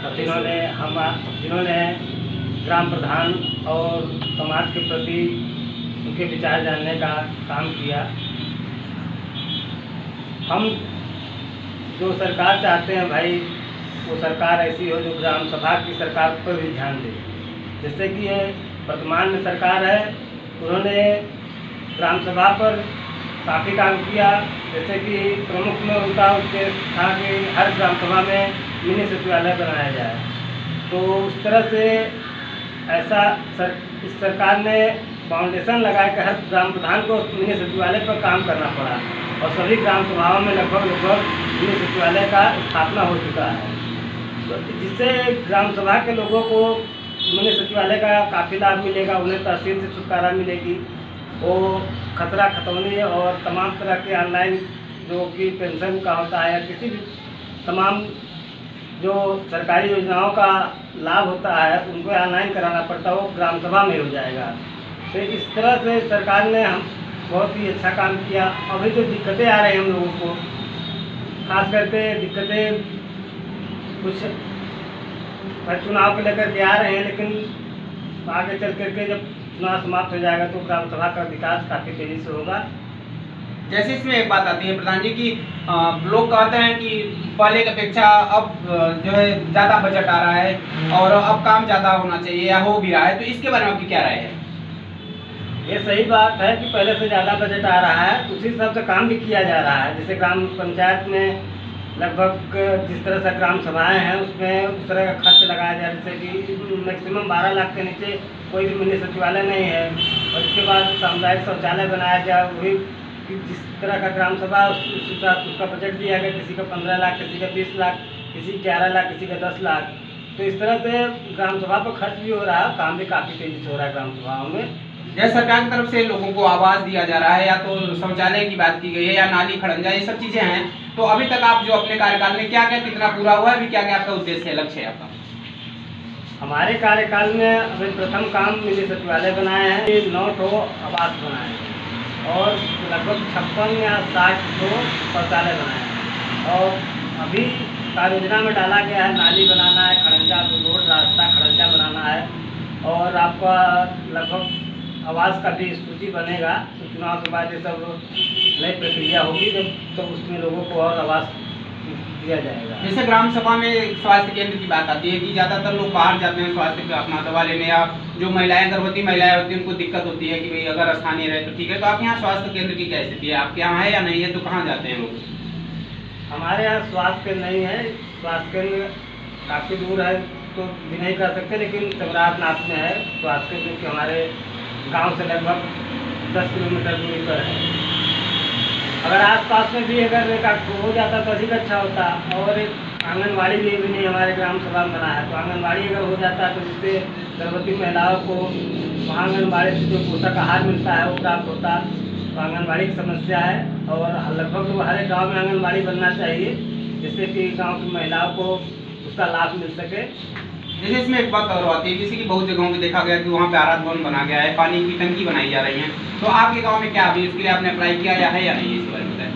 जिन्होंने ग्राम प्रधान और समाज के प्रति उनके विचार जानने का काम किया। हम जो सरकार चाहते हैं भाई, वो सरकार ऐसी हो जो ग्राम सभा की सरकार पर भी ध्यान दे। जैसे कि ये वर्तमान में सरकार है, उन्होंने ग्राम सभा पर काफ़ी काम किया। जैसे कि प्रमुख में उनका उद्देश्य था कि हर ग्राम सभा में मिनी सचिवालय बनाया जाए। तो उस तरह से इस सरकार ने फाउंडेशन लगाया कि हर ग्राम प्रधान को मिनी सचिवालय पर काम करना पड़ा और सभी ग्राम सभाओं में लगभग मिनी सचिवालय का स्थापना हो चुका है। तो जिससे ग्राम सभा के लोगों को मिनी सचिवालय का काफ़ी लाभ मिलेगा, उन्हें तहसील से छुटकारा मिलेगी, वो खतरा खतौनी और तमाम तरह के ऑनलाइन जो कि पेंशन का होता है या किसी भी तमाम जो सरकारी योजनाओं का लाभ होता है उनको ऑनलाइन कराना पड़ता है, वो ग्राम सभा में हो जाएगा। तो इस तरह से सरकार ने हम बहुत ही अच्छा काम किया। अभी जो दिक्कतें आ रही हैं हम लोगों को, खास करके दिक्कतें कुछ चुनाव को लेकर के आ रहे हैं, लेकिन आगे चल करके जब चुनाव समाप्त हो जाएगा तो ग्राम सभा का विकास काफ़ी तेज़ी से होगा। जैसे इसमें एक बात आती है प्रधान जी की लोग कहते हैं कि पहले की अपेक्षा अब जो है ज़्यादा बजट आ रहा है और अब काम ज़्यादा होना चाहिए या हो भी रहा है, तो इसके बारे में आपकी क्या राय है? ये सही बात है कि पहले से ज़्यादा बजट आ रहा है, उसी हिसाब से काम भी किया जा रहा है। जैसे ग्राम पंचायत में लगभग जिस तरह से ग्राम सभाएं हैं उसमें उस तरह का खर्च लगाया जाए। जैसे कि मैक्सिमम 12 लाख के नीचे कोई भी मिनी सचिवालय नहीं है। और इसके बाद सामुदायिक शौचालय बनाया जाए, वही जिस तरह का ग्राम सभा उसका बजट दिया गया, किसी का 15 लाख, किसी का 20 लाख, किसी 11 लाख, किसी का 10 लाख। तो इस तरह से ग्राम सभा पर खर्च भी हो रहा है, काम भी काफ़ी तेज़ी से हो रहा है ग्राम सभाओं में। जैसे सरकार की तरफ से लोगों को आवास दिया जा रहा है, या तो शौचालय की बात की गई है या नाली खड़ंजा, ये सब चीज़ें हैं, तो अभी तक आप जो अपने कार्यकाल में क्या क्या कितना पूरा हुआ है, अभी क्या क्या आपका उद्देश्य है, लक्ष्य है आपका? हमारे कार्यकाल में अभी प्रथम काम मिनी सचिवालय बनाए हैं, 9 आवास बनाए हैं और लगभग 56 या 60 शौचालय बनाए हैं। और अभी कार्य योजना में डाला गया है नाली बनाना है, खड़ंजा रोड रास्ता खड़ंजा बनाना है, और आपका लगभग आवास का भी सूची बनेगा। तो चुनाव के बाद ये सब नई प्रक्रिया होगी, जब उसमें लोगों को और आवास दिया जाएगा। जैसे ग्राम सभा में स्वास्थ्य केंद्र की बात आती है कि ज़्यादातर लोग बाहर जाते हैं स्वास्थ्य का अपना दवा लेने, या जो महिलाएं गर्भवती महिलाएं होती हैं उनको दिक्कत होती है कि भाई अगर स्थानीय रहे तो ठीक है। तो आपके यहाँ स्वास्थ्य केंद्र की क्या स्थिति है? आपके यहाँ है या नहीं है? तो कहाँ जाते हैं लोग? हमारे यहाँ स्वास्थ्य केंद्र नहीं है, स्वास्थ्य केंद्र काफ़ी दूर है तो भी नहीं कर सकते, लेकिन चमरानाथ में है स्वास्थ्य केंद्र, जो कि हमारे गांव से लगभग 10 किलोमीटर दूरी पर है। अगर आसपास में भी अगर एक हो जाता तो अधिक अच्छा होता। और एक आंगनबाड़ी भी नहीं हमारे ग्राम सभा में बना है, तो आंगनबाड़ी अगर हो जाता तो जिससे गर्भवती महिलाओं को वहाँ आंगनबाड़ी से जो पोषक आहार मिलता है वो प्राप्त होता। तो आंगनबाड़ी की समस्या है और लगभग हर एक गाँव में आंगनबाड़ी बनना चाहिए, जिससे कि गाँव की महिलाओं को उसका लाभ मिल सके। जैसे इसमें एक बात और आती है, जैसे कि बहुत जगहों में देखा गया कि वहाँ पे आराध भवन बना गया है, पानी की टंकी बनाई जा रही है, तो आपके गांव में क्या अभी उसके लिए आपने अप्लाई किया या है या नहीं, इसके बारे में बताएं।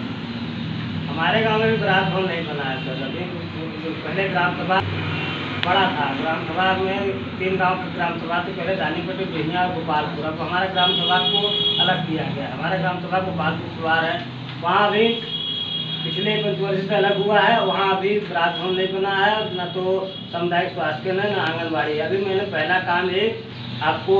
हमारे गांव में भी आराध भवन नहीं बना है सर। अभी पहले ग्राम सभा बड़ा था, ग्राम सभा में 3 गाँव की ग्राम सभा थी, पहले दानीपट्टी, बेनिया और गोपालपुर। अब हमारे ग्राम सभा को अलग किया गया। हमारा ग्राम सभा गोपालपुर सुवार है, वहाँ भी पिछले 5 वर्ष से अलग हुआ है। वहाँ अभी आराध भवन नहीं बना है, न तो सामुदायिक स्वास्थ्य केंद्र, न आंगनबाड़ी। अभी मैंने पहला काम आपको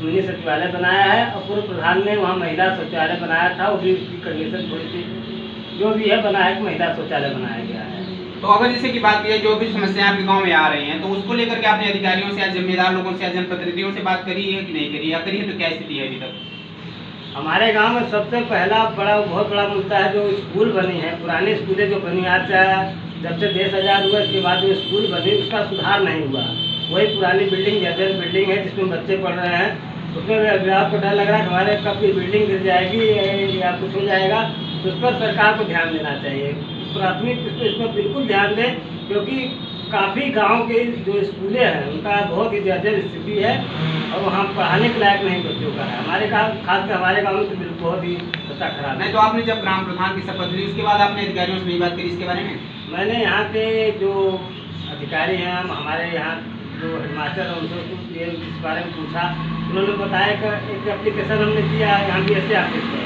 मिनी सचिवालय बनाया है, और पूर्व प्रधान ने वहाँ महिला शौचालय बनाया था, वो भी उसकी कंडीशन थोड़ी सी जो भी है बना है कि महिला शौचालय बनाया गया है। तो अगर जैसे की बात की जो भी समस्याएं आपके गांव में आ रही हैं, तो उसको लेकर के आपने अधिकारियों से या जिम्मेदार लोगों से या जनप्रतिनिधियों से बात करी है कि नहीं करी, या करी है तो क्या स्थिति है अभी तक? हमारे गांव में सबसे पहला बहुत बड़ा मुद्दा है जो स्कूल बनी है, पुरानी स्कूलें जो बनी आज जब से देश आज़ाद हुआ इसके बाद जो स्कूल बनी उसका सुधार नहीं हुआ। वही पुरानी बिल्डिंग जर्जर बिल्डिंग है जिसमें बच्चे पढ़ रहे हैं, उसमें अभिभावक को डर लग रहा है कि हमारे कब ये बिल्डिंग गिर जाएगी या कुछ हो जाएगा। तो उस पर सरकार को ध्यान देना चाहिए, प्राथमिक इस पर बिल्कुल ध्यान दें, क्योंकि काफ़ी गांव के जो स्कूलें हैं उनका बहुत ही जर्जर स्थिति है और वहाँ पढ़ाने के लायक नहीं बच्चों का है। हमारे गाँव खासकर हमारे गाँव में तो बिल्कुल बहुत ही अवस्था खराब है। तो आपने जब ग्राम प्रधान की शपथ ली उसके बाद आपने अधिकारियों से नहीं बात करी इसके बारे में? मैंने यहाँ के जो अधिकारी हैं, हमारे यहाँ जो हेडमास्टर हैं उनसे ये इस बारे में पूछा। उन्होंने बताया कि एक एप्लीकेशन हमने किया है यहाँ BSA ऑफिस पर,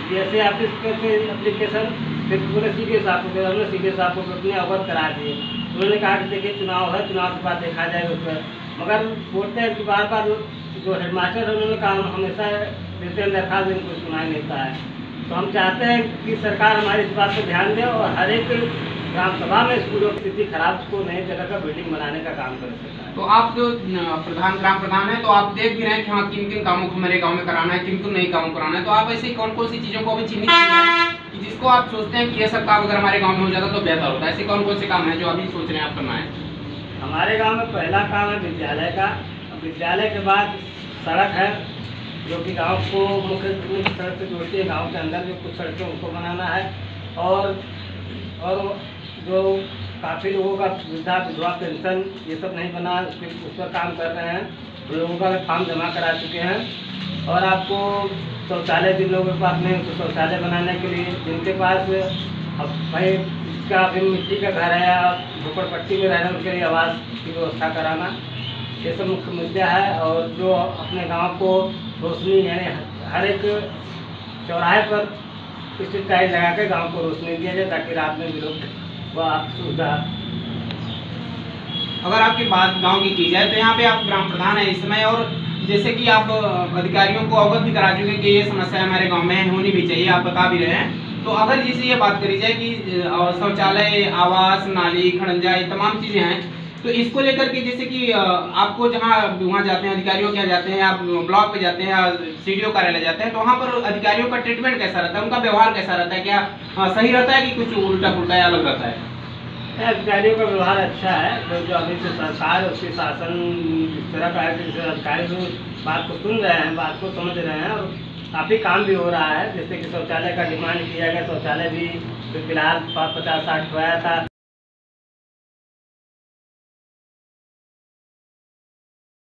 BSA ऑफिस पर से एप्लीकेशन फिर पूरे CDO साहब को, हमने CDO साहब को अपने अवगत करा दिए। उन्होंने कहा कि देखिए चुनाव है, चुनाव के बाद देखा जाएगा उस पर। मगर बोलते हैं कि बार बार जो हेडमास्टर है उन्होंने कहा हमेशा देते हैं दरखास्त, इनको सुनाई नहीं देता है। तो हम चाहते हैं कि सरकार हमारी इस बात पर ध्यान दे और हर एक ग्राम सभा में स्कूलों की स्थिति खराब को नई जगह का बिल्डिंग बनाने का काम कर सकता है। तो आप जो ग्राम प्रधान है, तो आप देख भी रहे हैं कि हाँ किन किन कामों को हमारे गांव में कराना है, किन किन नहीं कामों कराना है। तो आप ऐसी कौन कौन सी चीज़ों को अभी चिन्हित किया है कि जिसको आप सोचते हैं कि ये सब काम अगर हमारे गाँव में हो जाता तो बेहतर होता है? ऐसे कौन कौन से काम है जो अभी सोच रहे हैं आप करना है? हमारे गांव में पहला काम है विद्यालय का। विद्यालय के बाद सड़क है, जो कि गांव को मुख्य सड़क से जोड़ती है। गांव के अंदर जो कुछ सड़कें उनको बनाना है। और जो काफ़ी लोगों का वृद्धा विधवा पेंशन ये सब नहीं बना, उस पर काम कर रहे हैं। तो लोगों का फॉर्म जमा करा चुके हैं। और आपको शौचालय जिन लोगों के पास नहीं, तो शौचालय बनाने के लिए जिनके पास अब भाई इसका अभी मिट्टी का घर है या झोपड़पट्टी में रहना, उनके लिए आवास की व्यवस्था कराना, ये सब मुख्य मुद्दा है। और जो अपने गांव को रोशनी, यानी हर एक चौराहे पर स्ट्रीट लाइट लगा के गाँव को रोशनी दिया जाए ताकि रात में भी लोग वह सुविधा। अगर आपकी बात गांव की जाए तो यहाँ पे आप ग्राम प्रधान हैं इस समय, और जैसे कि आप अधिकारियों को अवगत भी करा चुके हैं कि ये समस्या हमारे गांव में होनी भी चाहिए, आप बता भी रहे हैं। तो अगर जैसे ये बात करी जाए कि शौचालय, आवास, नाली, खड़ंजा, ये तमाम चीज़ें हैं, तो इसको लेकर के जैसे कि आपको जहाँ वहाँ जाते हैं, अधिकारियों के यहाँ जाते हैं, आप ब्लॉक पे जाते हैं या CDO कार्यालय जाते हैं, तो वहाँ पर अधिकारियों का ट्रीटमेंट कैसा रहता है, उनका व्यवहार कैसा रहता है? क्या सही रहता है कि कुछ उल्टा पुल्टा या अलग रहता है? अधिकारियों का व्यवहार अच्छा है। जो अभी से सरकार है उसके शासन इस तरह का है कि जैसे अधिकारी लोग बात को सुन रहे हैं, बात को समझ रहे हैं और काफ़ी काम भी हो रहा है। जैसे कि शौचालय का डिमांड किया गया, शौचालय भी फिलहाल 50-60 हुआ था।